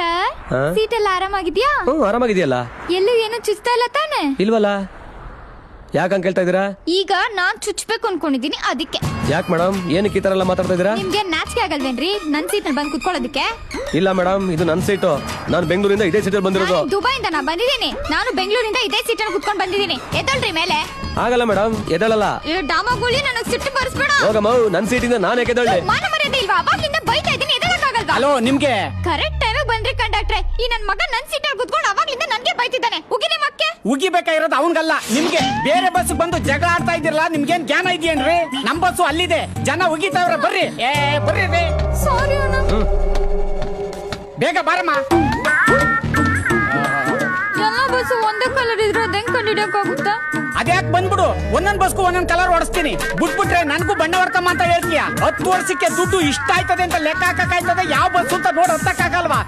Sir seat ಎಲ್ಲ ಆರಾಮಾಗಿದ್ಯಾ? ಆರಾಮಾಗಿದೆಯಲ್ಲ. ಎಲ್ಲೂ ಏನು ಚುಚ್ತಾ ಇಲ್ಲ ತಾನೆ? ಇಲ್ವಲ್ಲ. ಯಾಕಂತ ಕೇಳ್ತಾ ಇದೀರಾ? ಈಗ ನಾನ್ ಚುಚ್ಬೇಕು ಅನ್ಕೊಂಡಿದೀನಿ ಅದಕ್ಕೆ. ಯಾಕೆ ಮೇಡಮ್, ಏನಕ್ಕೆ ಈ ತರ ಎಲ್ಲ ಮಾತಾಡ್ತಾ ಇದೀರಾ? ನಿಮ್ಗೆ ನಾಚಿಕೆ ಆಗಲ್ವೇನ್ರಿ ನನ್ ಸೀಟ್ ನಲ್ಲಿ ಬಂದು ಕುತ್ಕೊಳ್ಳೋದಕ್ಕೆ? ಇಲ್ಲ ಮೇಡಮ್, ಇದು ನನ್ ಸೀಟು. ನಾನು ಬೆಂಗಳೂರಿಂದ ಇದೇ ಸೀಟಲ್ಲಿ ಬಂದಿರೋದು. ದುಬೈಯಿಂದ ನಾ ಬಂದಿದ್ದೀನಿ. ನಾನು ಬೆಂಗಳೂರಿಂದ ಇದೇ ಸೀಟ್ ಅಲ್ಲಿ ಕುತ್ಕೊಂಡು ಬಂದಿದ್ದೀನಿ. ಎದ್ದಳ್ರಿ ಮೇಲೆ. ಆಗಲ್ಲ ಮೇಡಮ್, ಎದಳಲ್ಲ. ಡಾಮಾಗೋಳಿ ನನಗ್ ಸಿಟ್ಟು ಬರ್ಸ್ಬೇಡ. ಹೋಗಮ್ಮ, ನನ್ ಸೀಟಿಂದ ನಾನು ಎದ್ದಳ್ಳಿ. ಮಾನ ಮರ್ಯಾದೆ ಇಲ್ವಾ? ಅವಾಗ್ಲಿಂದ ಬೈತಾ ಇದ್ದೀನಿ, ಎದಳಕ್ಕಾಗಲ್ವಾ? ಹಲೋ, ನಿಮ್ಗೆ ಕರೆಕ್ಟ್ ಟೈಮಿಗೆ ಬಂದ್ರಿ ಕಂಡಕ್ಟ್ರೆ. ಈ ನನ್ ಮಗ ನನ್ ಸೀಟ್ ಅಲ್ಲಿ ಕುತ್ಕೊಂಡು ಅವಾಗ್ಲಿಂದ ನನ್ಗೆ ಬೈತಿದ್ದಾನೆ. ಉಗಿನೆ ಮಕ್ಕೆ. ಉಗಿಬೇಕಾಗಿರೋದು ಅವನ್ಗಲ್ಲ ನಿಮ್ಗೆ. ಬೇರೆ ಬಸ್ ಬಂದು ಜಗಳ ಆಡ್ತಾ ಇದ್ದೀರಲ್ಲ, ನಿಮ್ಗೇನ್ ಜ್ಞಾನ ಇದೆಯೇನ್ರಿ? ನಮ್ ಬಸ್ಸು ಅಲ್ಲಿದೆ, ಜನ ಉಗಿತಾವ್ರೆ. ಬರ್ರಿ ಬರ್ರಿ ರೀ. ಸಾರಿ ಅಣ್ಣ. ಬೇಗ ಬಾರಮ್ಮ. ಎಲ್ಲ ಬಸ್ ಒಂದೇ ಕಲರ್ ಇದ್ರೆ ಅದ್ ಹೆಂಗ್ ಕಂಡಿಡಿಯಕ್ಕಾಗುತ್ತಾ? ಅದ್ಯಾಕ್ ಬಂದ್ಬಿಡು, ಒಂದೊಂದ್ ಬಸ್ಗೂ ಒಂದೊಂದ್ ಕಲರ್ ಹೊಡಿಸ್ತೀನಿ. ಬಿಟ್ಬಿಟ್ರೆ ನನ್ಗೂ ಬಣ್ಣ ಹೊಡ್ಕಮ್ಮ ಅಂತ ಹೇಳ್ತೀಯ. 10 ವರ್ಷಕ್ಕೆ ದುಡ್ಡು ಇಷ್ಟ ಆಯ್ತದೆ ಅಂತ ಲೆಕ್ಕ ಹಾಕಕ್ಕಾಯ್ತದೆ. ಯಾವ ಬಸ್ ಅಂತ ನೋಡ್ ಹತ್ತಕ್ಕಾಗಲ್ವಾ?